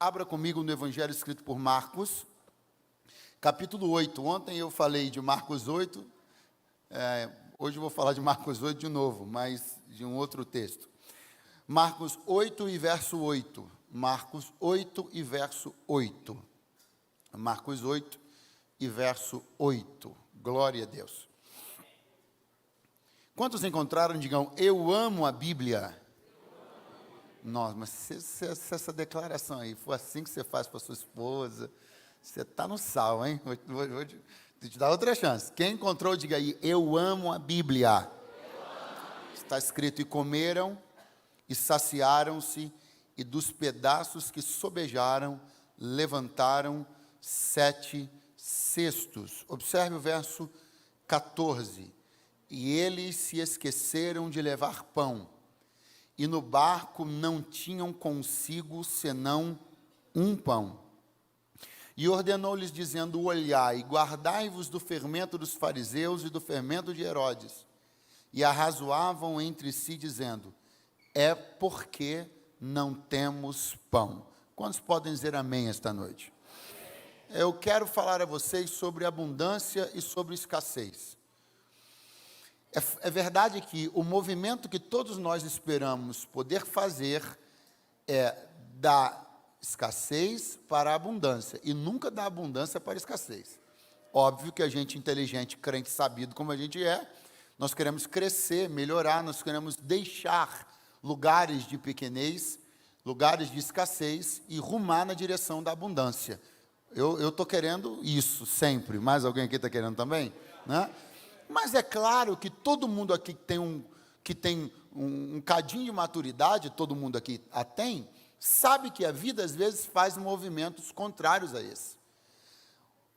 Abra comigo no Evangelho escrito por Marcos, capítulo 8. Ontem eu falei de Marcos 8, hoje eu vou falar de Marcos 8 de novo, mas de um outro texto. Marcos 8 e verso 8. Marcos 8 e verso 8. Marcos 8 e verso 8. Glória a Deus. Quantos encontraram, digam, eu amo a Bíblia. Nossa, mas se essa declaração aí for assim que você faz para sua esposa, você está no sal, hein? Vou te dar outra chance. Quem encontrou, diga aí, eu amo a Bíblia. Está escrito, e comeram, e saciaram-se, e dos pedaços que sobejaram, levantaram 7 cestos. Observe o verso 14. E eles se esqueceram de levar pão, e no barco não tinham consigo senão um pão. E ordenou-lhes, dizendo, olhai, e guardai-vos do fermento dos fariseus e do fermento de Herodes. E arrazoavam entre si, dizendo, é porque não temos pão. Quantos podem dizer amém esta noite? Eu quero falar a vocês sobre abundância e sobre escassez. É verdade que o movimento que todos nós esperamos poder fazer é da escassez para a abundância, e nunca da abundância para a escassez. Óbvio que a gente inteligente, crente, sabido como a gente é, nós queremos crescer, melhorar, nós queremos deixar lugares de pequenez, lugares de escassez e rumar na direção da abundância. Eu estou querendo isso sempre. Mais alguém aqui está querendo também? Né? Mas é claro que todo mundo aqui que tem um cadinho de maturidade, todo mundo aqui a tem, sabe que a vida às vezes faz movimentos contrários a esse.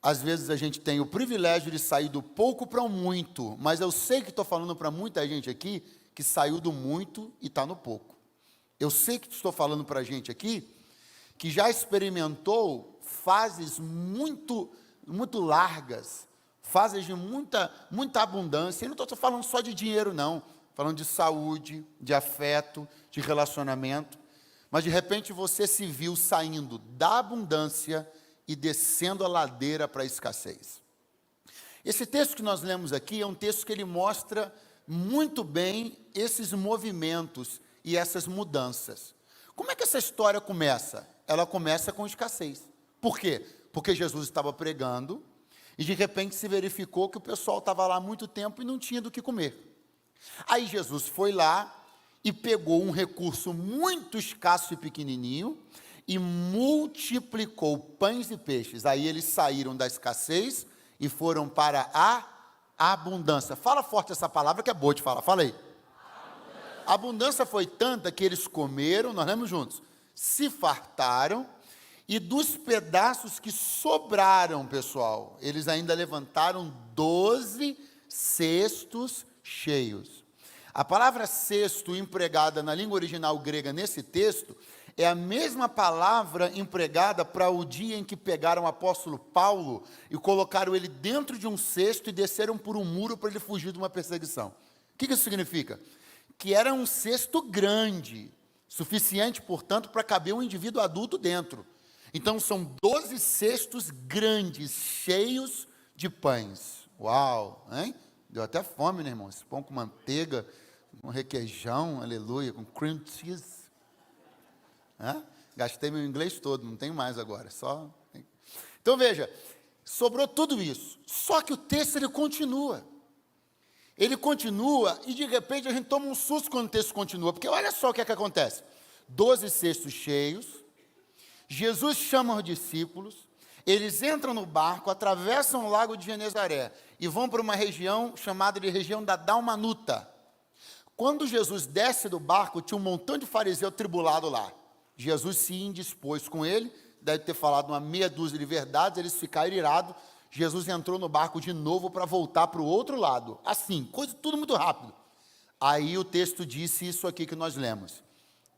Às vezes a gente tem o privilégio de sair do pouco para o muito, mas eu sei que estou falando para muita gente aqui que saiu do muito e está no pouco. Eu sei que estou falando para gente aqui que já experimentou fases muito largas, fases de muita abundância. E não estou falando só de dinheiro, não. Falando de saúde, de afeto, de relacionamento. Mas, de repente, você se viu saindo da abundância e descendo a ladeira para a escassez. Esse texto que nós lemos aqui é um texto que ele mostra muito bem esses movimentos e essas mudanças. Como é que essa história começa? Ela começa com escassez. Por quê? Porque Jesus estava pregando e de repente se verificou que o pessoal estava lá há muito tempo e não tinha do que comer. Aí Jesus foi lá e pegou um recurso muito escasso e pequenininho e multiplicou pães e peixes. Aí eles saíram da escassez e foram para a abundância. Fala forte essa palavra que é boa de falar. Fala aí. A abundância foi tanta que eles comeram, nós lemos juntos, se fartaram, e dos pedaços que sobraram, pessoal, eles ainda levantaram 12 cestos cheios. A palavra cesto empregada na língua original grega nesse texto é a mesma palavra empregada para o dia em que pegaram o apóstolo Paulo e colocaram ele dentro de um cesto e desceram por um muro para ele fugir de uma perseguição. O que isso significa? Que era um cesto grande, suficiente, portanto, para caber um indivíduo adulto dentro. Então, são 12 cestos grandes, cheios de pães. Uau, hein? Deu até fome, né, irmão? Esse pão com manteiga, com requeijão, aleluia, com cream cheese. Gastei meu inglês todo, não tenho mais agora. Então, veja, sobrou tudo isso. Só que o texto, ele continua. Ele continua e, de repente, a gente toma um susto quando o texto continua. Porque olha só o que acontece. 12 cestos cheios. Jesus chama os discípulos, eles entram no barco, atravessam o lago de Genezaré e vão para uma região chamada de região da Dalmanuta. Quando Jesus desce do barco, tinha um montão de fariseu tribulado lá. Jesus se indispôs com ele, deve ter falado uma meia dúzia de verdades, eles ficaram irados. Jesus entrou no barco de novo para voltar para o outro lado. Assim, coisa tudo muito rápido. Aí o texto disse isso aqui que nós lemos.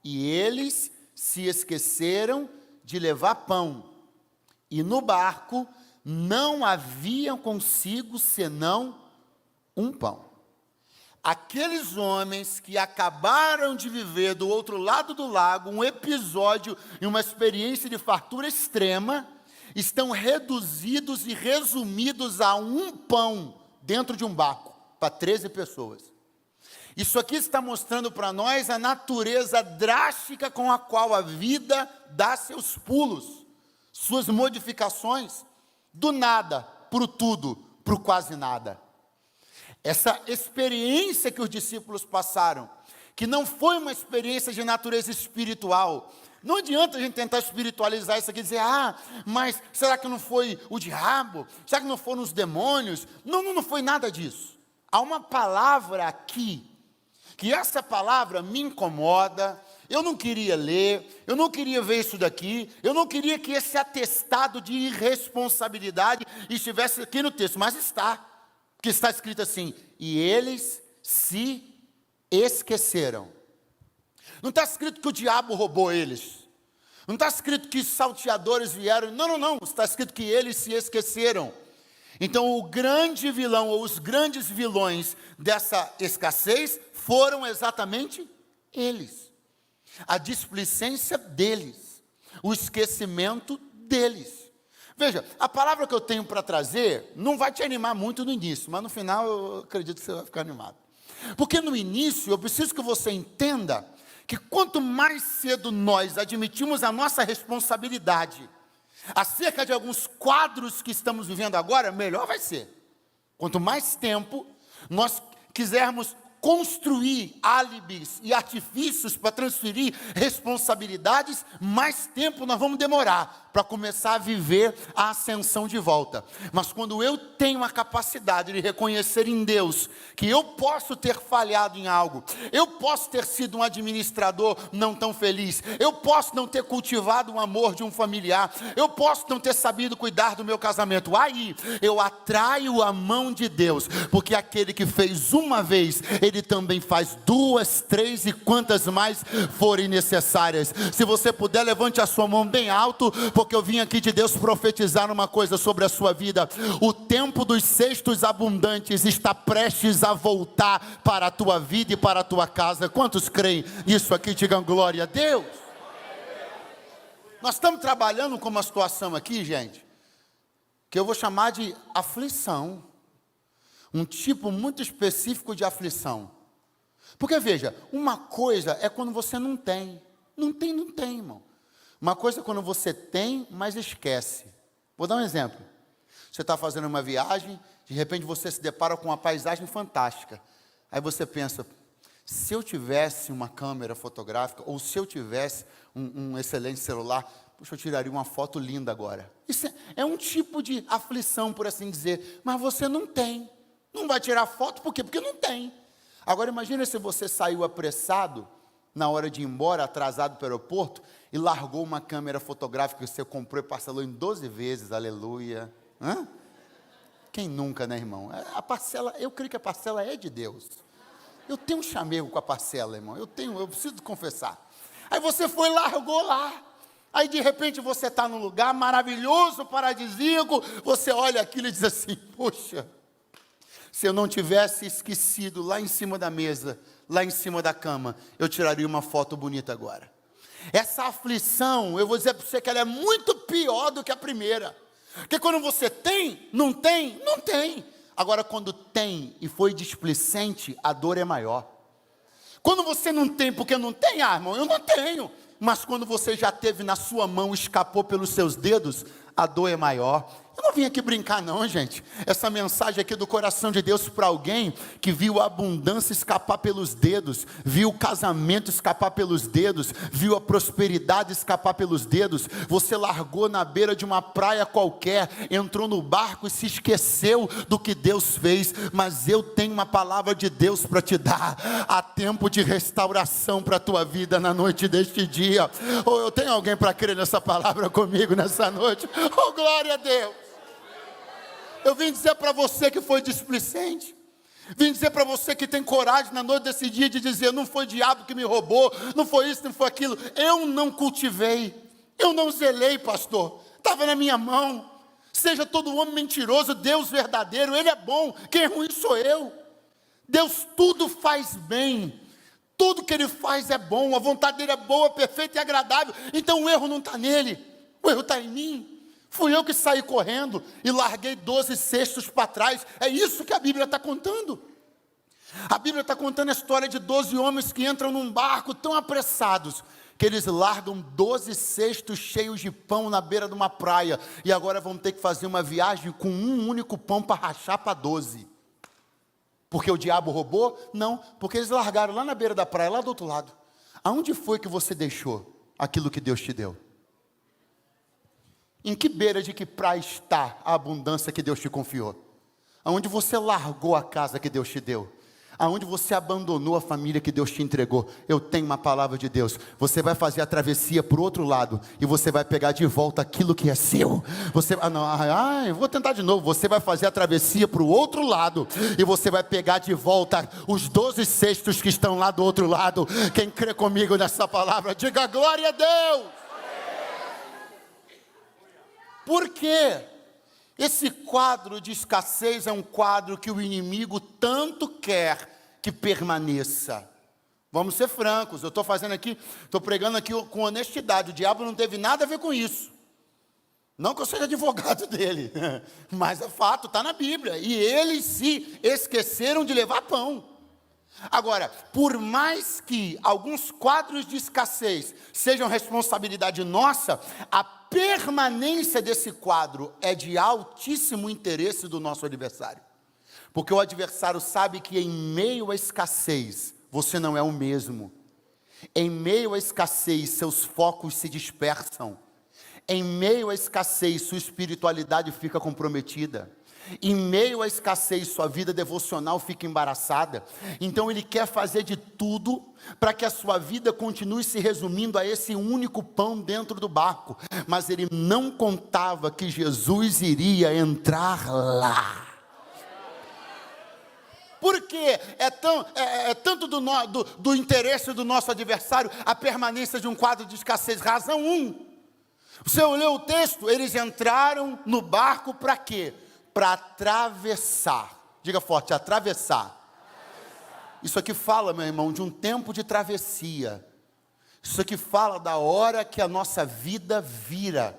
E eles se esqueceram de levar pão, e no barco não havia consigo senão um pão. aqueles homens que acabaram de viver do outro lado do lago um episódio e uma experiência de fartura extrema, estão reduzidos e resumidos a um pão dentro de um barco, para 13 pessoas. Isso aqui está mostrando para nós a natureza drástica com a qual a vida dá seus pulos, suas modificações, do nada para o tudo, para o quase nada. Essa experiência que os discípulos passaram, que não foi uma experiência de natureza espiritual. Não adianta a gente tentar espiritualizar isso aqui e dizer, mas será que não foi o diabo? Será que não foram os demônios? Não foi nada disso. Há uma palavra aqui, que essa palavra me incomoda, eu não queria ler, eu não queria ver isso daqui, eu não queria que esse atestado de irresponsabilidade estivesse aqui no texto, mas está, porque está escrito assim, e eles se esqueceram. Não está escrito que o diabo roubou eles, não está escrito que salteadores vieram, não, está escrito que eles se esqueceram. Então o grande vilão, ou os grandes vilões dessa escassez, foram exatamente eles. A displicência deles, o esquecimento deles. Veja, a palavra que eu tenho para trazer não vai te animar muito no início, mas no final eu acredito que você vai ficar animado. Porque no início eu preciso que você entenda que quanto mais cedo nós admitimos a nossa responsabilidade acerca de alguns quadros que estamos vivendo agora, melhor vai ser. Quanto mais tempo nós quisermos construir álibis e artifícios para transferir responsabilidades, mais tempo nós vamos demorar para começar a viver a ascensão de volta. Mas quando eu tenho a capacidade de reconhecer em Deus que eu posso ter falhado em algo, eu posso ter sido um administrador não tão feliz, eu posso não ter cultivado o amor de um familiar, eu posso não ter sabido cuidar do meu casamento, aí eu atraio a mão de Deus, porque aquele que fez uma vez, Ele também faz 2, 3 e quantas mais forem necessárias. Se você puder, levante a sua mão bem alto, porque eu vim aqui de Deus profetizar uma coisa sobre a sua vida. O tempo dos cestos abundantes está prestes a voltar para a tua vida e para a tua casa. Quantos creem isso aqui? Digam glória a Deus. Nós estamos trabalhando com uma situação aqui, gente, que eu vou chamar de aflição. Um tipo muito específico de aflição. Porque veja, uma coisa é quando você não tem. Não tem, irmão. Uma coisa é quando você tem, mas esquece. Vou dar um exemplo. Você está fazendo uma viagem, de repente você se depara com uma paisagem fantástica. Aí você pensa, se eu tivesse uma câmera fotográfica, ou se eu tivesse um excelente celular, puxa, eu tiraria uma foto linda agora. Isso é um tipo de aflição, por assim dizer. Mas você não tem. Não vai tirar foto, por quê? Porque não tem. Agora imagina se você saiu apressado, na hora de ir embora, atrasado para o aeroporto, e largou uma câmera fotográfica que você comprou e parcelou em 12 vezes, aleluia. Quem nunca, né, irmão? A parcela, eu creio que a parcela é de Deus. Eu tenho um chamego com a parcela, irmão, eu preciso confessar. Aí você foi e largou lá. Aí de repente você está num lugar maravilhoso, paradisíaco, você olha aquilo e diz assim, poxa, se eu não tivesse esquecido lá em cima da mesa, lá em cima da cama, eu tiraria uma foto bonita agora. Essa aflição, eu vou dizer para você que ela é muito pior do que a primeira. Porque quando você tem, não tem. Agora quando tem e foi displicente, a dor é maior. Quando você não tem porque não tem, irmão, eu não tenho. Mas quando você já teve na sua mão, escapou pelos seus dedos, a dor é maior. Eu não vim aqui brincar não, gente. Essa mensagem aqui do coração de Deus para alguém que viu a abundância escapar pelos dedos, viu o casamento escapar pelos dedos, viu a prosperidade escapar pelos dedos. Você largou na beira de uma praia qualquer, entrou no barco e se esqueceu do que Deus fez. Mas eu tenho uma palavra de Deus para te dar. Há tempo de restauração para a tua vida na noite deste dia. Ou eu tenho alguém para crer nessa palavra comigo nessa noite? Oh, glória a Deus! Eu vim dizer para você que foi displicente. Vim dizer para você que tem coragem na noite desse dia de dizer, não foi o diabo que me roubou, não foi isso, não foi aquilo. Eu não cultivei, eu não zelei, pastor. Estava na minha mão. Seja todo homem mentiroso, Deus verdadeiro, Ele é bom, quem é ruim sou eu. Deus tudo faz bem. Tudo que Ele faz é bom. A vontade dEle é boa, perfeita e agradável. Então o erro não está nele. O erro está em mim. Fui eu que saí correndo e larguei 12 cestos para trás. É isso que a Bíblia está contando. A Bíblia está contando a história de 12 homens que entram num barco tão apressados que eles largam 12 cestos cheios de pão na beira de uma praia. E agora vão ter que fazer uma viagem com um único pão para rachar para 12. Porque o diabo roubou? Não, porque eles largaram lá na beira da praia, lá do outro lado. Aonde foi que você deixou aquilo que Deus te deu? Em que beira de que praia está a abundância que Deus te confiou? Aonde você largou a casa que Deus te deu? Aonde você abandonou a família que Deus te entregou? Eu tenho uma palavra de Deus. Você vai fazer a travessia para o outro lado e você vai pegar de volta aquilo que é seu. Eu vou tentar de novo. Você vai fazer a travessia para o outro lado e você vai pegar de volta os 12 cestos que estão lá do outro lado. Quem crê comigo nessa palavra, diga glória a Deus. Por quê? Esse quadro de escassez é um quadro que o inimigo tanto quer que permaneça. Vamos ser francos, eu estou fazendo aqui, estou pregando aqui com honestidade. O diabo não teve nada a ver com isso. Não que eu seja advogado dele, mas é fato, está na Bíblia. E eles se esqueceram de levar pão. Agora, por mais que alguns quadros de escassez sejam responsabilidade nossa, a permanência desse quadro é de altíssimo interesse do nosso adversário. Porque o adversário sabe que em meio à escassez, você não é o mesmo. Em meio à escassez, seus focos se dispersam. Em meio à escassez, sua espiritualidade fica comprometida. Em meio à escassez, sua vida devocional fica embaraçada. Então ele quer fazer de tudo para que a sua vida continue se resumindo a esse único pão dentro do barco. Mas ele não contava que Jesus iria entrar lá. Porque é tanto do interesse do nosso adversário a permanência de um quadro de escassez. Razão 1. Você olhou o texto, eles entraram no barco para quê? Para atravessar. Diga forte, atravessar. Isso aqui fala, meu irmão, de um tempo de travessia. Isso aqui fala da hora que a nossa vida vira.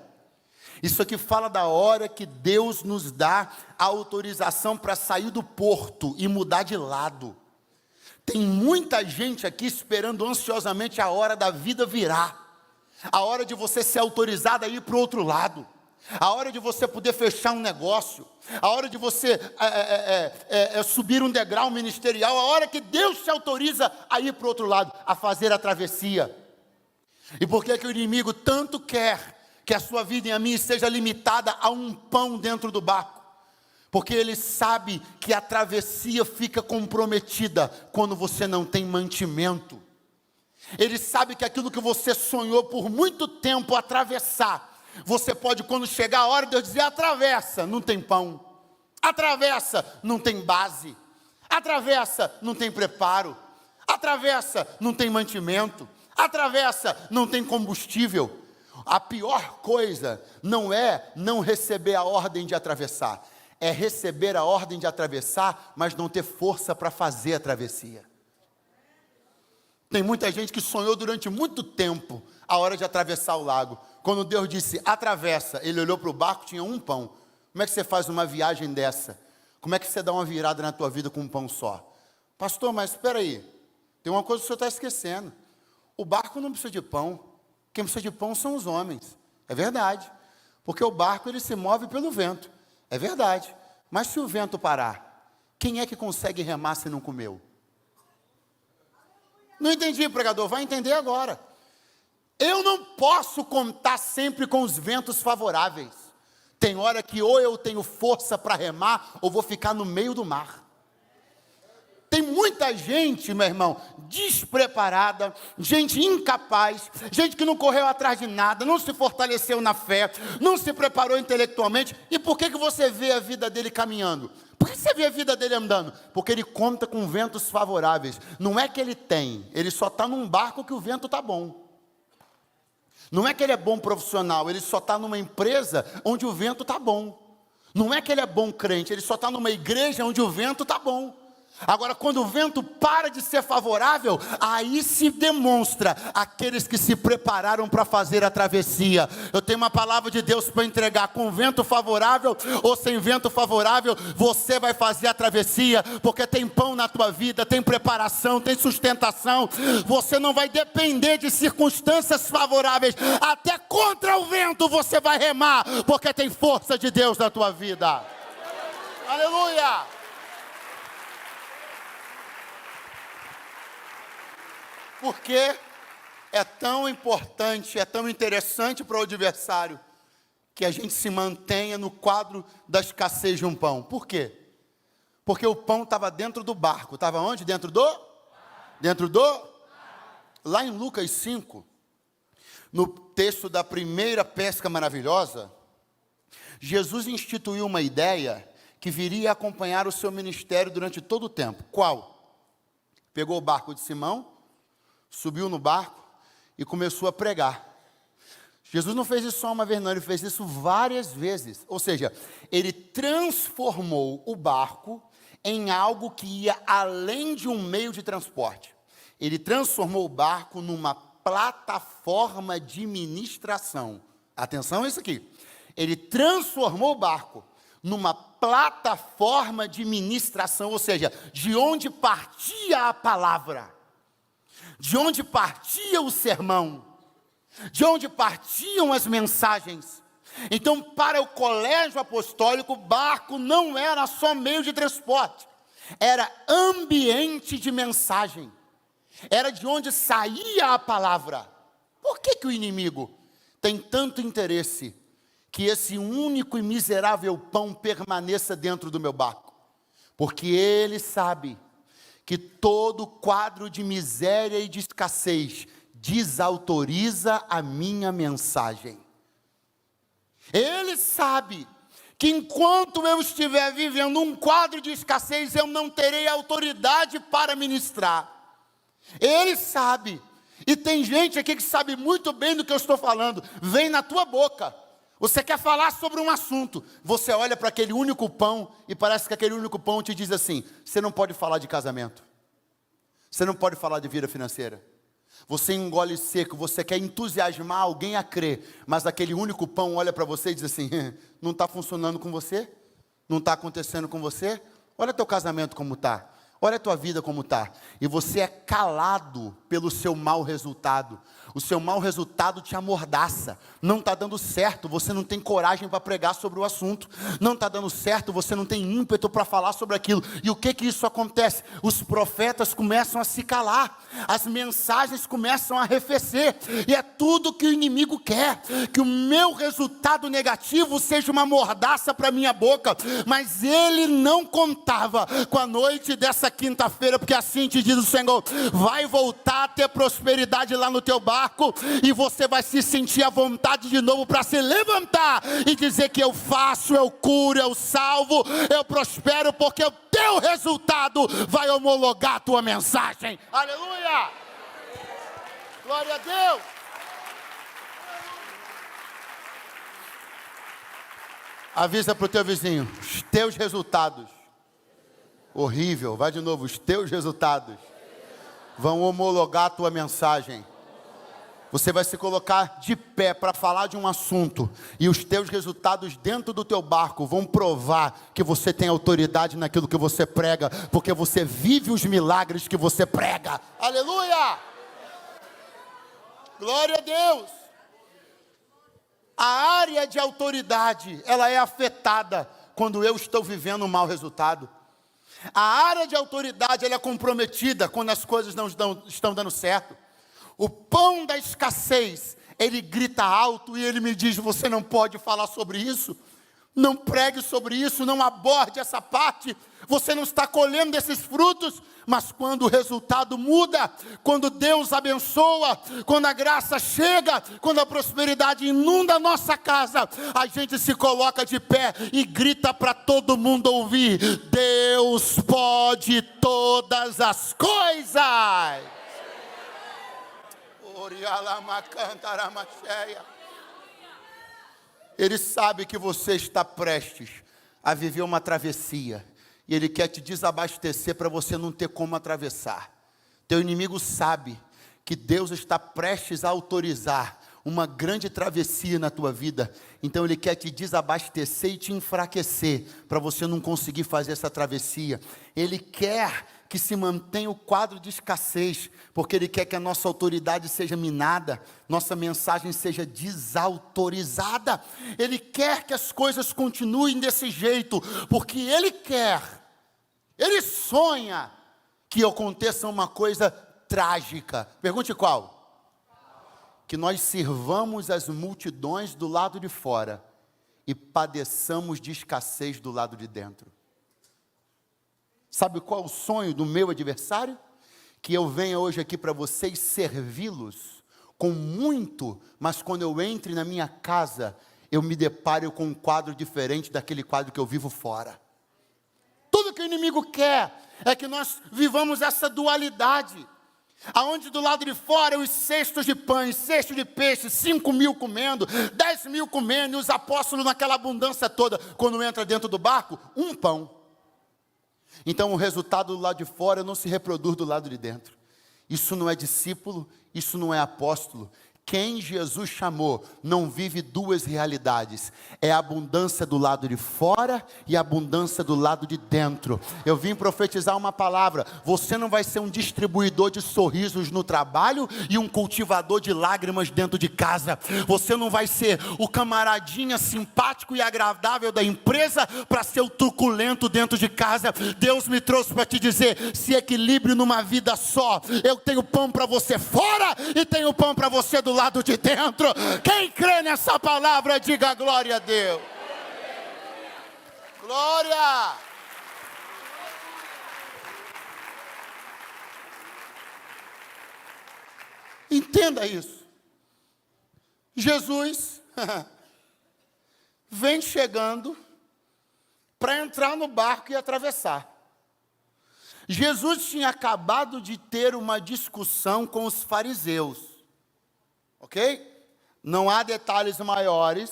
Isso aqui fala da hora que Deus nos dá a autorização para sair do porto e mudar de lado. Tem muita gente aqui esperando ansiosamente a hora da vida virar. A hora de você ser autorizado a ir para o outro lado. A hora de você poder fechar um negócio. A hora de você subir um degrau ministerial. A hora que Deus te autoriza a ir para o outro lado, a fazer a travessia. E por que o inimigo tanto quer que a sua vida e a minha esteja limitada a um pão dentro do barco? Porque ele sabe que a travessia fica comprometida quando você não tem mantimento. Ele sabe que aquilo que você sonhou por muito tempo atravessar, você pode, quando chegar a hora, Deus dizer: atravessa, não tem pão. Atravessa, não tem base. Atravessa, não tem preparo. Atravessa, não tem mantimento. Atravessa, não tem combustível. A pior coisa não é não receber a ordem de atravessar. É receber a ordem de atravessar, mas não ter força para fazer a travessia. Tem muita gente que sonhou durante muito tempo a hora de atravessar o lago. Quando Deus disse, atravessa, ele olhou para o barco, tinha um pão. Como é que você faz uma viagem dessa? Como é que você dá uma virada na tua vida com um pão só? Pastor, mas espera aí, tem uma coisa que o senhor está esquecendo. O barco não precisa de pão. Quem precisa de pão são os homens. É verdade. Porque o barco ele se move pelo vento. É verdade. Mas se o vento parar, quem é que consegue remar se não comeu? Não entendi, pregador, vai entender agora. Eu não posso contar sempre com os ventos favoráveis. Tem hora que ou eu tenho força para remar, ou vou ficar no meio do mar. Tem muita gente, meu irmão, despreparada, gente incapaz, gente que não correu atrás de nada, não se fortaleceu na fé, não se preparou intelectualmente. E por que você vê a vida dele caminhando? Por que você vê a vida dele andando? Porque ele conta com ventos favoráveis. Não é que ele tem, ele só está num barco que o vento está bom. Não é que ele é bom profissional, ele só está numa empresa onde o vento está bom. Não é que ele é bom crente, ele só está numa igreja onde o vento está bom. Agora, quando o vento para de ser favorável, aí se demonstra aqueles que se prepararam para fazer a travessia. Eu tenho uma palavra de Deus para entregar. Com vento favorável ou sem vento favorável, você vai fazer a travessia, porque tem pão na tua vida, tem preparação, tem sustentação. Você não vai depender de circunstâncias favoráveis. Até contra o vento você vai remar, porque tem força de Deus na tua vida. Aleluia! Porque é tão importante, é tão interessante para o adversário que a gente se mantenha no quadro da escassez de um pão. Por quê? Porque o pão estava dentro do barco. Estava onde? Dentro do? Lá em Lucas 5, no texto da primeira pesca maravilhosa, Jesus instituiu uma ideia que viria a acompanhar o seu ministério durante todo o tempo. Qual? Pegou o barco de Simão, subiu no barco e começou a pregar. Jesus não fez isso só uma vez não, ele fez isso várias vezes. Ou seja, ele transformou o barco em algo que ia além de um meio de transporte. Ele transformou o barco numa plataforma de ministração. Atenção a isso aqui. Ele transformou o barco numa plataforma de ministração, ou seja, de onde partia a palavra, de onde partia o sermão, de onde partiam as mensagens. Então, para o colégio apostólico, o barco não era só meio de transporte, era ambiente de mensagem, era de onde saía a palavra. Por que o inimigo tem tanto interesse que esse único e miserável pão permaneça dentro do meu barco? Porque ele sabe que todo quadro de miséria e de escassez desautoriza a minha mensagem. Ele sabe que enquanto eu estiver vivendo um quadro de escassez, eu não terei autoridade para ministrar. Ele sabe, e tem gente aqui que sabe muito bem do que eu estou falando, vem na tua boca. Você quer falar sobre um assunto, você olha para aquele único pão e parece que aquele único pão te diz assim: você não pode falar de casamento, você não pode falar de vida financeira, você engole seco, você quer entusiasmar alguém a crer, mas aquele único pão olha para você e diz assim: não está funcionando com você, não está acontecendo com você, olha teu casamento como está, olha a tua vida como está, e você é calado pelo seu mau resultado. O seu mau resultado te amordaça, não está dando certo, você não tem coragem para pregar sobre o assunto, não está dando certo, você não tem ímpeto para falar sobre aquilo. E o que isso acontece? Os profetas começam a se calar, as mensagens começam a arrefecer, e é tudo que o inimigo quer, que o meu resultado negativo seja uma mordaça para a minha boca. Mas ele não contava com a noite dessa quinta-feira, porque assim te diz o Senhor: vai voltar a ter prosperidade lá no teu barco, e você vai se sentir à vontade de novo para se levantar e dizer que eu faço, eu curo, eu salvo, eu prospero, porque o teu resultado vai homologar a tua mensagem. Aleluia! Glória a Deus! Avisa para o teu vizinho: os teus resultados, horrível, vai de novo, os teus resultados vão homologar a tua mensagem. Você vai se colocar de pé para falar de um assunto, e os teus resultados dentro do teu barco vão provar que você tem autoridade naquilo que você prega, porque você vive os milagres que você prega. Aleluia! Glória a Deus! A área de autoridade, ela é afetada quando eu estou vivendo um mau resultado. A área de autoridade, ela é comprometida quando as coisas não estão dando certo. O pão da escassez, ele grita alto e ele me diz: você não pode falar sobre isso, não pregue sobre isso, não aborde essa parte, você não está colhendo esses frutos. Mas quando o resultado muda, quando Deus abençoa, quando a graça chega, quando a prosperidade inunda a nossa casa, a gente se coloca de pé e grita para todo mundo ouvir: Deus pode todas as coisas. Ele sabe que você está prestes a viver uma travessia, e ele quer te desabastecer para você não ter como atravessar. Teu inimigo sabe que Deus está prestes a autorizar uma grande travessia na tua vida, então ele quer te desabastecer e te enfraquecer, para você não conseguir fazer essa travessia. Ele quer que se mantenha o quadro de escassez, porque ele quer que a nossa autoridade seja minada, nossa mensagem seja desautorizada. Ele quer que as coisas continuem desse jeito, porque ele quer, ele sonha que aconteça uma coisa trágica. Pergunte qual? Que nós sirvamos as multidões do lado de fora e padeçamos de escassez do lado de dentro. Sabe qual é o sonho do meu adversário? Que eu venha hoje aqui para vocês servi-los com muito, mas quando eu entre na minha casa, eu me deparo com um quadro diferente daquele quadro que eu vivo fora. Tudo que o inimigo quer é que nós vivamos essa dualidade, aonde do lado de fora os cestos de pães, cesto de peixe, 5.000 comendo, 10.000 comendo, e os apóstolos naquela abundância toda. Quando entra dentro do barco, um pão. Então o resultado do lado de fora não se reproduz do lado de dentro. Isso não é discípulo, isso não é apóstolo. Quem Jesus chamou não vive duas realidades, é a abundância do lado de fora e a abundância do lado de dentro. Eu vim profetizar uma palavra: você não vai ser um distribuidor de sorrisos no trabalho e um cultivador de lágrimas dentro de casa. Você não vai ser o camaradinha simpático e agradável da empresa para ser o truculento dentro de casa. Deus me trouxe para te dizer: se equilibre numa vida só. Eu tenho pão para você fora e tenho pão para você do lado de dentro. Quem crê nessa palavra, diga glória a Deus. Glória. Entenda isso. Jesus vem chegando para entrar no barco e atravessar. Jesus tinha acabado de ter uma discussão com os fariseus. Ok? Não há detalhes maiores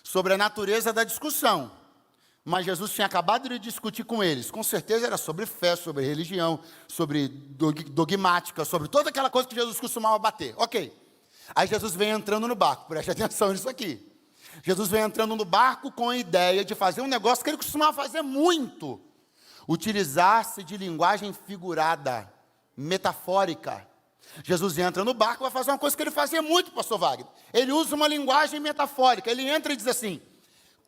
sobre a natureza da discussão, mas Jesus tinha acabado de discutir com eles. Com certeza era sobre fé, sobre religião, sobre dogmática, sobre toda aquela coisa que Jesus costumava bater. Ok. Aí Jesus vem entrando no barco, preste atenção nisso aqui. Jesus vem entrando no barco com a ideia de fazer um negócio que ele costumava fazer muito: utilizar-se de linguagem figurada, metafórica. Jesus entra no barco e vai fazer uma coisa que ele fazia muito, pastor Wagner. Ele usa uma linguagem metafórica. Ele entra e diz assim: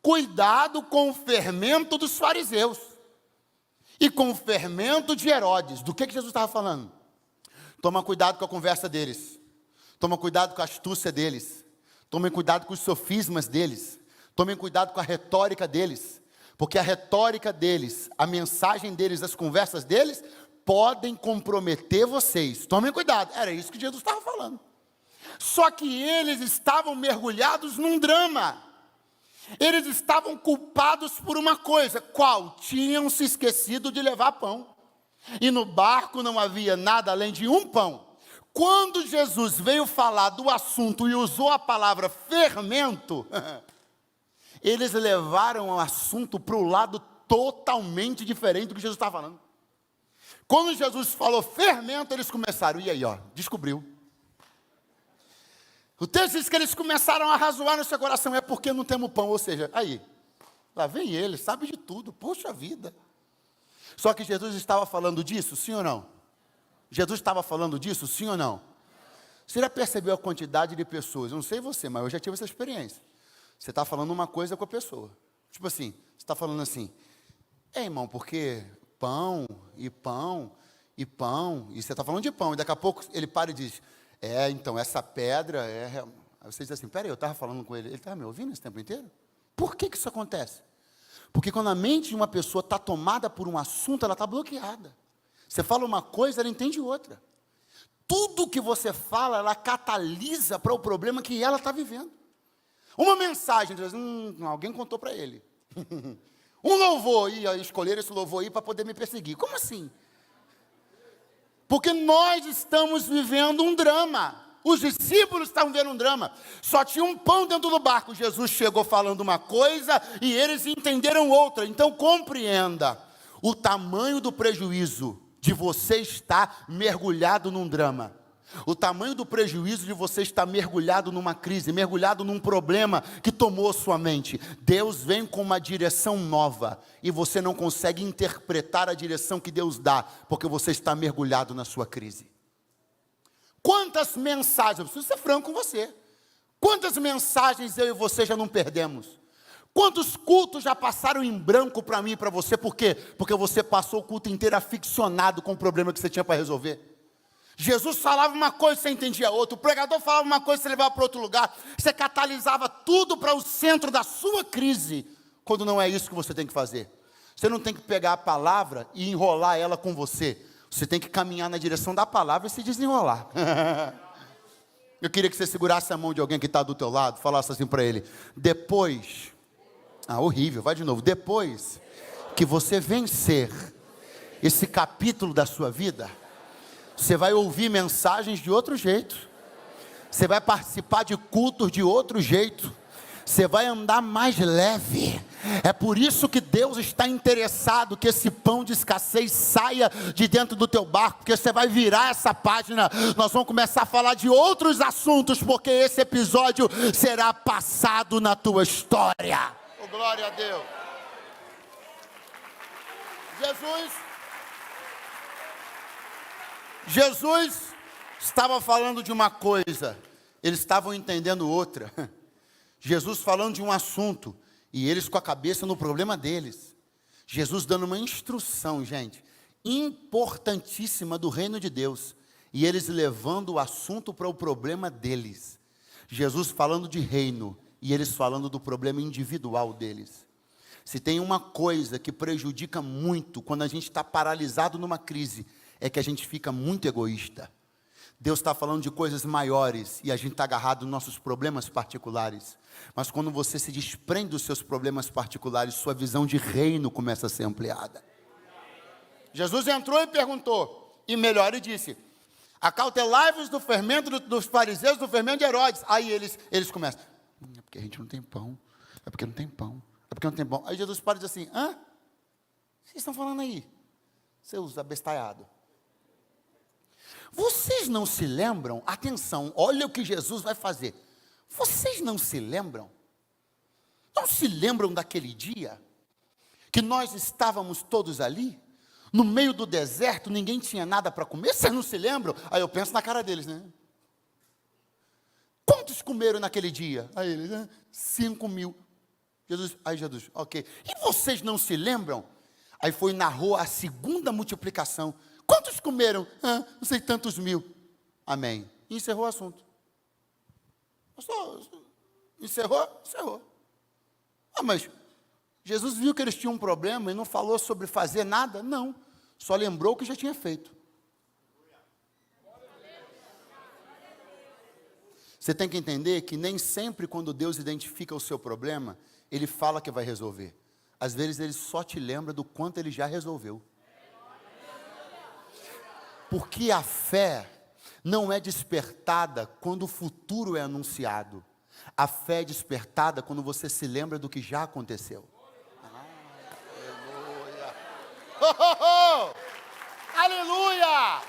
cuidado com o fermento dos fariseus e com o fermento de Herodes. Do que Jesus estava falando? Toma cuidado com a conversa deles. Toma cuidado com a astúcia deles. Tomem cuidado com os sofismas deles. Tomem cuidado com a retórica deles. Porque a retórica deles, a mensagem deles, as conversas deles podem comprometer vocês. Tomem cuidado. Era isso que Jesus estava falando. Só que eles estavam mergulhados num drama. Eles estavam culpados por uma coisa. Qual? Tinham se esquecido de levar pão. E no barco não havia nada além de um pão. Quando Jesus veio falar do assunto e usou a palavra fermento, eles levaram o assunto para o lado totalmente diferente do que Jesus estava falando. Quando Jesus falou fermento, eles começaram: e aí, ó, descobriu. O texto diz que eles começaram a razoar no seu coração: é porque não temos pão. Ou seja, aí, lá vem ele, sabe de tudo, poxa vida. Só que Jesus estava falando disso, sim ou não? Jesus estava falando disso, sim ou não? Você já percebeu a quantidade de pessoas? Eu não sei você, mas eu já tive essa experiência. Você está falando uma coisa com a pessoa. Tipo assim, você está falando assim: é, irmão, porque pão, e pão, e pão, e você está falando de pão, e daqui a pouco ele para e diz: é, então, essa pedra é... Aí você diz assim: peraí, eu estava falando com ele estava me ouvindo esse tempo inteiro? Por que isso acontece? Porque quando a mente de uma pessoa está tomada por um assunto, ela está bloqueada. Você fala uma coisa, ela entende outra. Tudo que você fala, ela catalisa para o problema que ela está vivendo. Uma mensagem, alguém contou para ele. Um louvor, e escolher esse louvor aí para poder me perseguir. Como assim? Porque nós estamos vivendo um drama. Os discípulos estavam vivendo um drama. Só tinha um pão dentro do barco. Jesus chegou falando uma coisa e eles entenderam outra. Então compreenda. o tamanho do prejuízo de você estar mergulhado num drama. O tamanho do prejuízo de você estar mergulhado numa crise, mergulhado num problema que tomou sua mente. Deus vem com uma direção nova e você não consegue interpretar a direção que Deus dá, porque você está mergulhado na sua crise. Quantas mensagens, eu preciso ser franco com você, quantas mensagens eu e você já não perdemos? Quantos cultos já passaram em branco para mim e para você? Por quê? Porque você passou o culto inteiro aficionado com o problema que você tinha para resolver. Jesus falava uma coisa, você entendia outra. O pregador falava uma coisa, você levava para outro lugar. Você catalisava tudo para o centro da sua crise, quando não é isso que você tem que fazer. Você não tem que pegar a palavra e enrolar ela com você. Você tem que caminhar na direção da palavra e se desenrolar. Eu queria que você segurasse a mão de alguém que está do teu lado, falasse assim para ele: depois, horrível, vai de novo. Depois que você vencer esse capítulo da sua vida, você vai ouvir mensagens de outro jeito, você vai participar de cultos de outro jeito, você vai andar mais leve. É por isso que Deus está interessado que esse pão de escassez saia de dentro do teu barco, porque você vai virar essa página, nós vamos começar a falar de outros assuntos, porque esse episódio será passado na tua história. Oh, glória a Deus. Jesus estava falando de uma coisa, eles estavam entendendo outra. Jesus falando de um assunto, e eles com a cabeça no problema deles. Jesus dando uma instrução, gente, importantíssima do reino de Deus, e eles levando o assunto para o problema deles. Jesus falando de reino, e eles falando do problema individual deles. Se tem uma coisa que prejudica muito quando a gente está paralisado numa crise, é que a gente fica muito egoísta. Deus está falando de coisas maiores e a gente está agarrado nos nossos problemas particulares. Mas quando você se desprende dos seus problemas particulares, sua visão de reino começa a ser ampliada. Jesus entrou e perguntou, e melhor, ele disse: acautelai-vos do fermento dos fariseus, do fermento de Herodes. Aí eles começam: é porque a gente não tem pão, é porque não tem pão, é porque não tem pão. Aí Jesus para e diz assim: o que vocês estão falando aí, seus abestalhados? Vocês não se lembram? Atenção, olha o que Jesus vai fazer. Vocês não se lembram? Não se lembram daquele dia que nós estávamos todos ali, no meio do deserto, ninguém tinha nada para comer? Vocês não se lembram? Aí eu penso na cara deles, né? Quantos comeram naquele dia? Aí eles, 5.000. Jesus, ok. E vocês não se lembram? Aí foi, narrou a segunda multiplicação. Quantos comeram? Não sei, tantos mil. Amém. E encerrou o assunto. Encerrou? Encerrou. Mas Jesus viu que eles tinham um problema e não falou sobre fazer nada? Não. Só lembrou o que já tinha feito. Você tem que entender que nem sempre quando Deus identifica o seu problema, Ele fala que vai resolver. Às vezes Ele só te lembra do quanto Ele já resolveu. Porque a fé não é despertada quando o futuro é anunciado. A fé é despertada quando você se lembra do que já aconteceu. Aleluia! Aleluia!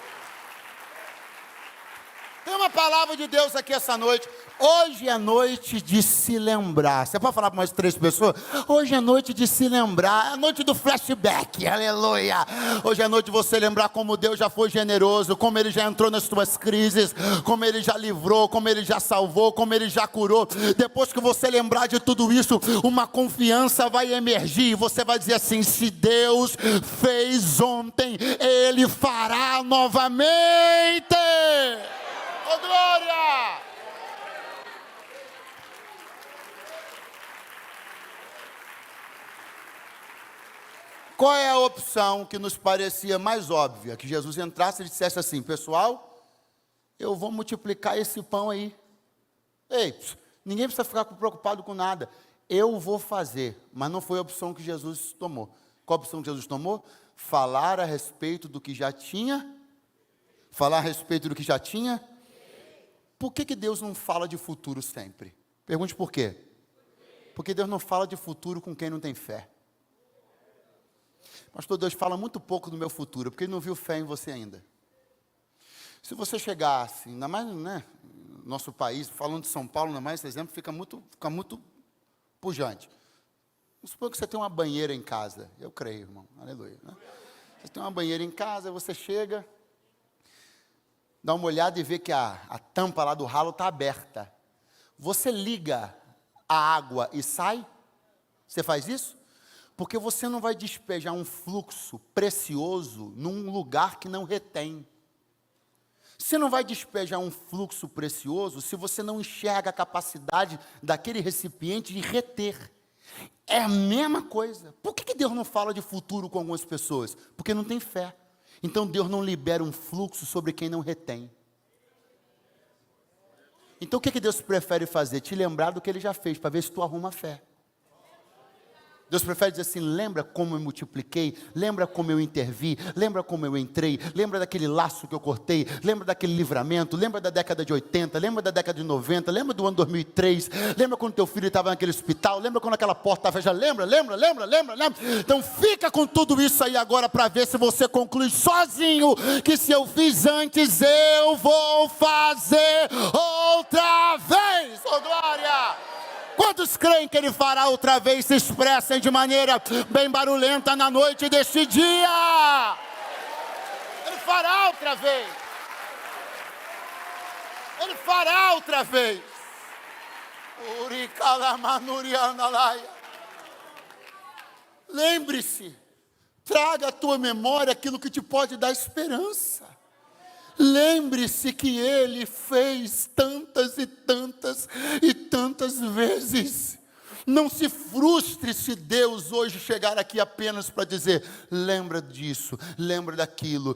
Tem uma palavra de Deus aqui essa noite. Hoje é noite de se lembrar. Você pode falar para mais 3 pessoas? Hoje é noite de se lembrar. É a noite do flashback. Aleluia. Hoje é noite de você lembrar como Deus já foi generoso, como Ele já entrou nas tuas crises, como Ele já livrou, como Ele já salvou, como Ele já curou. Depois que você lembrar de tudo isso, uma confiança vai emergir. Você vai dizer assim: se Deus fez ontem, Ele fará novamente. Oh, glória! Qual é a opção que nos parecia mais óbvia? Que Jesus entrasse e dissesse assim: pessoal, eu vou multiplicar esse pão aí. Ei, ninguém precisa ficar preocupado com nada. Eu vou fazer. Mas não foi a opção que Jesus tomou. Qual a opção que Jesus tomou? Falar a respeito do que já tinha. Falar a respeito do que já tinha. Por que Deus não fala de futuro sempre? Pergunte por quê. Porque Deus não fala de futuro com quem não tem fé. Pastor, Deus fala muito pouco do meu futuro, porque Ele não viu fé em você ainda. Se você chegasse, ainda mais, né, no nosso país, falando de São Paulo, ainda mais esse exemplo, fica muito pujante. Vamos supor que você tem uma banheira em casa. Eu creio, irmão. Aleluia. Né? Você tem uma banheira em casa, você chega, dá uma olhada e vê que a tampa lá do ralo está aberta. Você liga a água e sai? Você faz isso? Porque você não vai despejar um fluxo precioso num lugar que não retém. Você não vai despejar um fluxo precioso se você não enxerga a capacidade daquele recipiente de reter. É a mesma coisa. Por que Deus não fala de futuro com algumas pessoas? Porque não tem fé. Então Deus não libera um fluxo sobre quem não retém. Então o que Deus prefere fazer? Te lembrar do que Ele já fez, para ver se tu arruma fé. Deus prefere dizer assim, lembra como eu multipliquei, lembra como eu intervi, lembra como eu entrei, lembra daquele laço que eu cortei, lembra daquele livramento, lembra da década de 80, lembra da década de 90, lembra do ano 2003, lembra quando teu filho estava naquele hospital, lembra quando aquela porta estava fechada, lembra. Então fica com tudo isso aí agora para ver se você conclui sozinho, que se eu fiz antes, eu vou fazer outra vez, oh glória! Quantos creem que Ele fará outra vez? Se expressem de maneira bem barulhenta na noite deste dia. Ele fará outra vez. Ele fará outra vez. Lembre-se, traga à tua memória aquilo que te pode dar esperança. Lembre-se que Ele fez tantas e tantas vezes. Não se frustre se Deus hoje chegar aqui apenas para dizer, lembra disso, lembra daquilo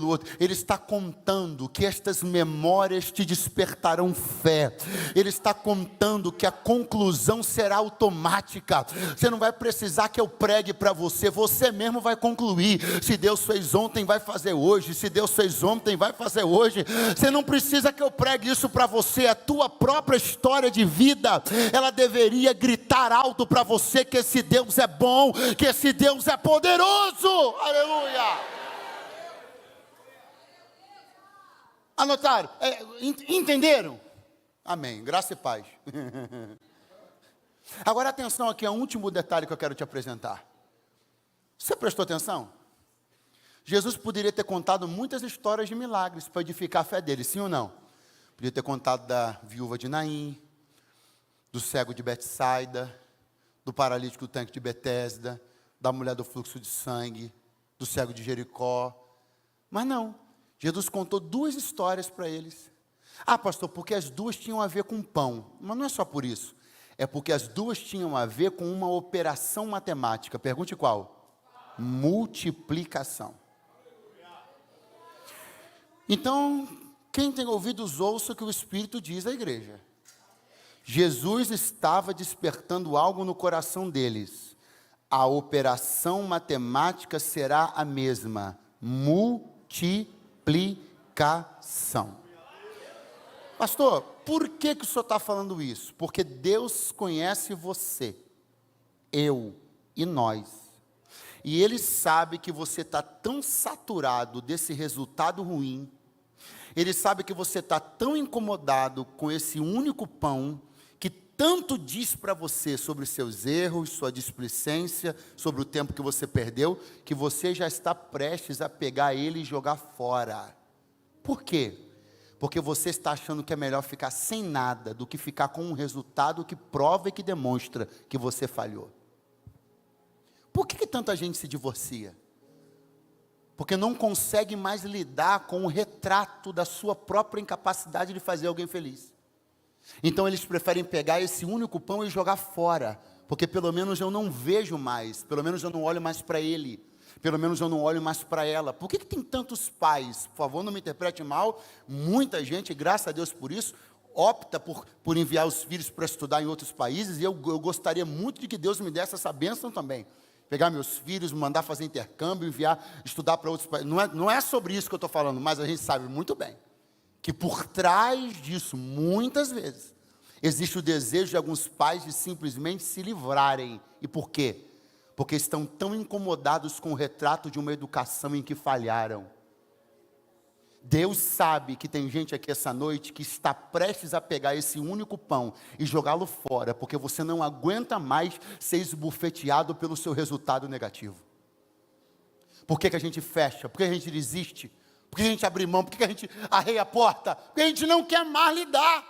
outro. Ele está contando que estas memórias te despertarão fé. Ele está contando que a conclusão será automática. Você não vai precisar que eu pregue para você, você mesmo vai concluir. Se Deus fez ontem, vai fazer hoje. Se Deus fez ontem, vai fazer hoje. Você não precisa que eu pregue isso para você. A tua própria história de vida, ela deveria gritar alto para você que esse Deus é bom, que esse Deus é poderoso. Aleluia. Anotaram? Entenderam? Amém. Graça e paz. Agora atenção aqui, é o último detalhe que eu quero te apresentar. Você prestou atenção? Jesus poderia ter contado muitas histórias de milagres para edificar a fé dele, sim ou não? Podia ter contado da viúva de Naim, do cego de Betsaida, do paralítico do tanque de Betesda, da mulher do fluxo de sangue, do cego de Jericó. Mas não, Jesus contou duas histórias para eles. Ah, pastor, porque as duas tinham a ver com pão. Mas não é só por isso. É porque as duas tinham a ver com uma operação matemática. Pergunte qual? Multiplicação. Então, quem tem ouvidos ouça o que o Espírito diz à igreja. Jesus estava despertando algo no coração deles. A operação matemática será a mesma: multiplicação. Pastor, por que o senhor está falando isso? Porque Deus conhece você, eu e nós. E Ele sabe que você está tão saturado desse resultado ruim. Ele sabe que você está tão incomodado com esse único pão, que tanto diz para você sobre seus erros, sua displicência, sobre o tempo que você perdeu, que você já está prestes a pegar ele e jogar fora. Por quê? Porque você está achando que é melhor ficar sem nada, do que ficar com um resultado que prova e que demonstra que você falhou. Por que tanta gente se divorcia? Porque não consegue mais lidar com o retrato da sua própria incapacidade de fazer alguém feliz. Então eles preferem pegar esse único pão e jogar fora, porque pelo menos eu não vejo mais, pelo menos eu não olho mais para ele, pelo menos eu não olho mais para ela. Por que tem tantos pais? Por favor, não me interprete mal, muita gente, graças a Deus por isso, opta por enviar os filhos para estudar em outros países, e eu gostaria muito de que Deus me desse essa bênção também. Pegar meus filhos, mandar fazer intercâmbio, enviar, estudar para outros países. Não é sobre isso que eu estou falando, mas a gente sabe muito bem que por trás disso, muitas vezes, existe o desejo de alguns pais de simplesmente se livrarem. E por quê? Porque estão tão incomodados com o retrato de uma educação em que falharam. Deus sabe que tem gente aqui essa noite que está prestes a pegar esse único pão e jogá-lo fora, porque você não aguenta mais ser esbofeteado pelo seu resultado negativo. Por que a gente fecha? Por que a gente desiste? Por que a gente abre mão? Por que a gente arreia a porta? Porque a gente não quer mais lidar. A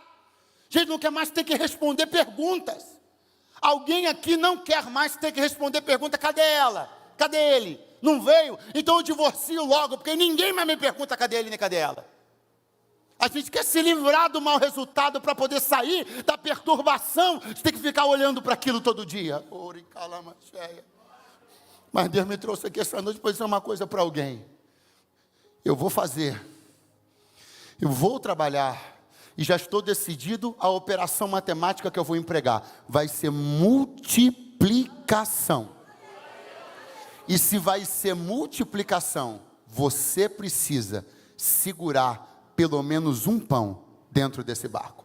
gente não quer mais ter que responder perguntas. Alguém aqui não quer mais ter que responder pergunta, cadê ela? Cadê ele? Não veio? Então eu divorcio logo, porque ninguém mais me pergunta cadê ele nem cadê ela. A gente quer se livrar do mau resultado para poder sair da perturbação de ter que ficar olhando para aquilo todo dia. Mas Deus me trouxe aqui essa noite para dizer uma coisa para alguém. Eu vou fazer, eu vou trabalhar, e já estou decidido a operação matemática que eu vou empregar. Vai ser multiplicação. E se vai ser multiplicação, você precisa segurar pelo menos um pão dentro desse barco.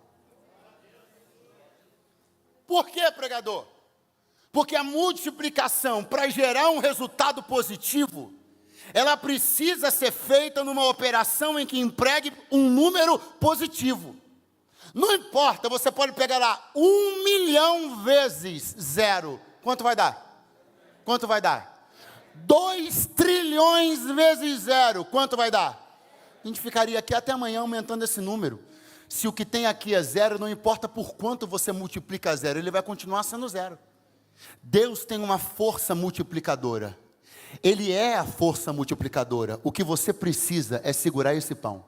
Por quê, pregador? Porque a multiplicação, para gerar um resultado positivo, ela precisa ser feita numa operação em que empregue um número positivo. Não importa, você pode pegar lá 1 milhão vezes 0. Quanto vai dar? Quanto vai dar? 2 trilhões vezes 0. Quanto vai dar? A gente ficaria aqui até amanhã aumentando esse número. Se o que tem aqui é 0, não importa por quanto você multiplica 0, ele vai continuar sendo 0. Deus tem uma força multiplicadora. Ele é a força multiplicadora. O que você precisa é segurar esse pão.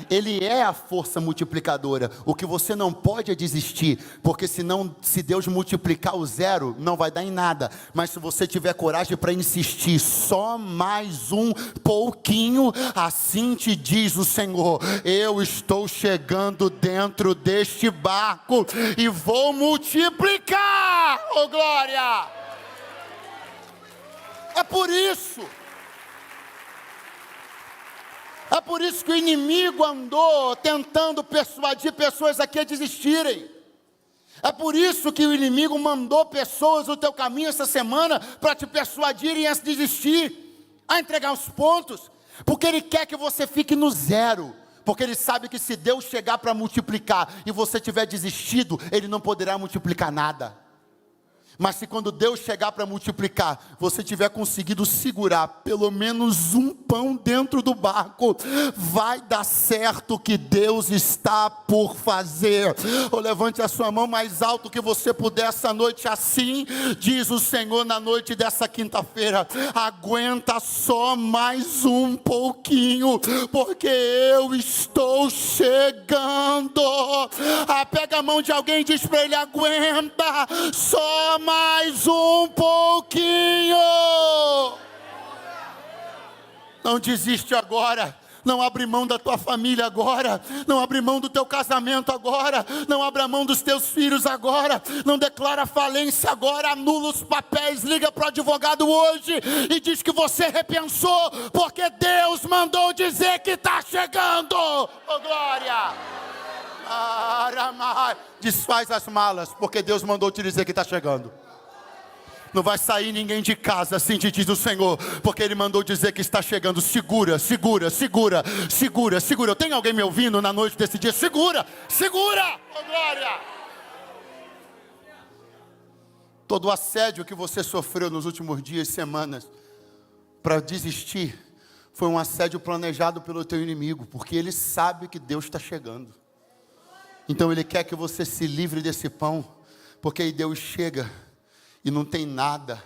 Ele é a força multiplicadora. O que você não pode é desistir, porque senão, se Deus multiplicar o 0, não vai dar em nada. Mas se você tiver coragem para insistir, só mais um pouquinho, assim te diz o Senhor: eu estou chegando dentro deste barco e vou multiplicar, oh glória! É por isso que o inimigo andou tentando persuadir pessoas aqui a desistirem. É por isso que o inimigo mandou pessoas no teu caminho essa semana para te persuadirem a desistir, a entregar os pontos, porque ele quer que você fique no 0. Porque ele sabe que se Deus chegar para multiplicar e você tiver desistido, ele não poderá multiplicar nada. Mas se quando Deus chegar para multiplicar, você tiver conseguido segurar pelo menos um pão dentro do barco, vai dar certo o que Deus está por fazer. Ou levante a sua mão mais alto que você puder essa noite, assim diz o Senhor na noite dessa quinta-feira: aguenta só mais um pouquinho, porque eu estou chegando. Pega a mão de alguém e diz para ele: aguenta só mais um pouquinho. Não desiste agora. Não abre mão da tua família agora. Não abre mão do teu casamento agora. Não abra mão dos teus filhos agora. Não declara falência agora. Anula os papéis. Liga para o advogado hoje e diz que você repensou, porque Deus mandou dizer que está chegando. Oh glória! Desfaz as malas, porque Deus mandou te dizer que está chegando. Não vai sair ninguém de casa, assim te diz o Senhor, porque Ele mandou dizer que está chegando. Segura, segura, segura, segura, segura. Tem alguém me ouvindo na noite desse dia? Segura, segura, oh glória! Todo o assédio que você sofreu nos últimos dias e semanas para desistir, foi um assédio planejado pelo teu inimigo, porque ele sabe que Deus está chegando. Então ele quer que você se livre desse pão, porque aí Deus chega e não tem nada.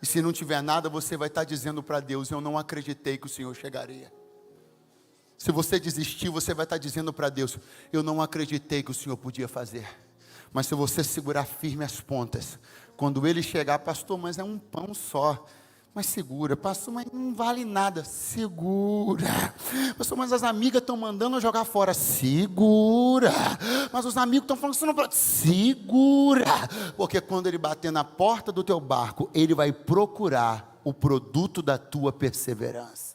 E se não tiver nada, você vai estar dizendo para Deus: eu não acreditei que o Senhor chegaria. Se você desistir, você vai estar dizendo para Deus: eu não acreditei que o Senhor podia fazer. Mas se você segurar firme as pontas, quando ele chegar: pastor, mas é um pão só. Mas segura, pastor, mas não vale nada. Segura. Pastor, mas as amigas estão mandando eu jogar fora. Segura. Mas os amigos estão falando que você não pode. Segura. Porque quando ele bater na porta do teu barco, ele vai procurar o produto da tua perseverança.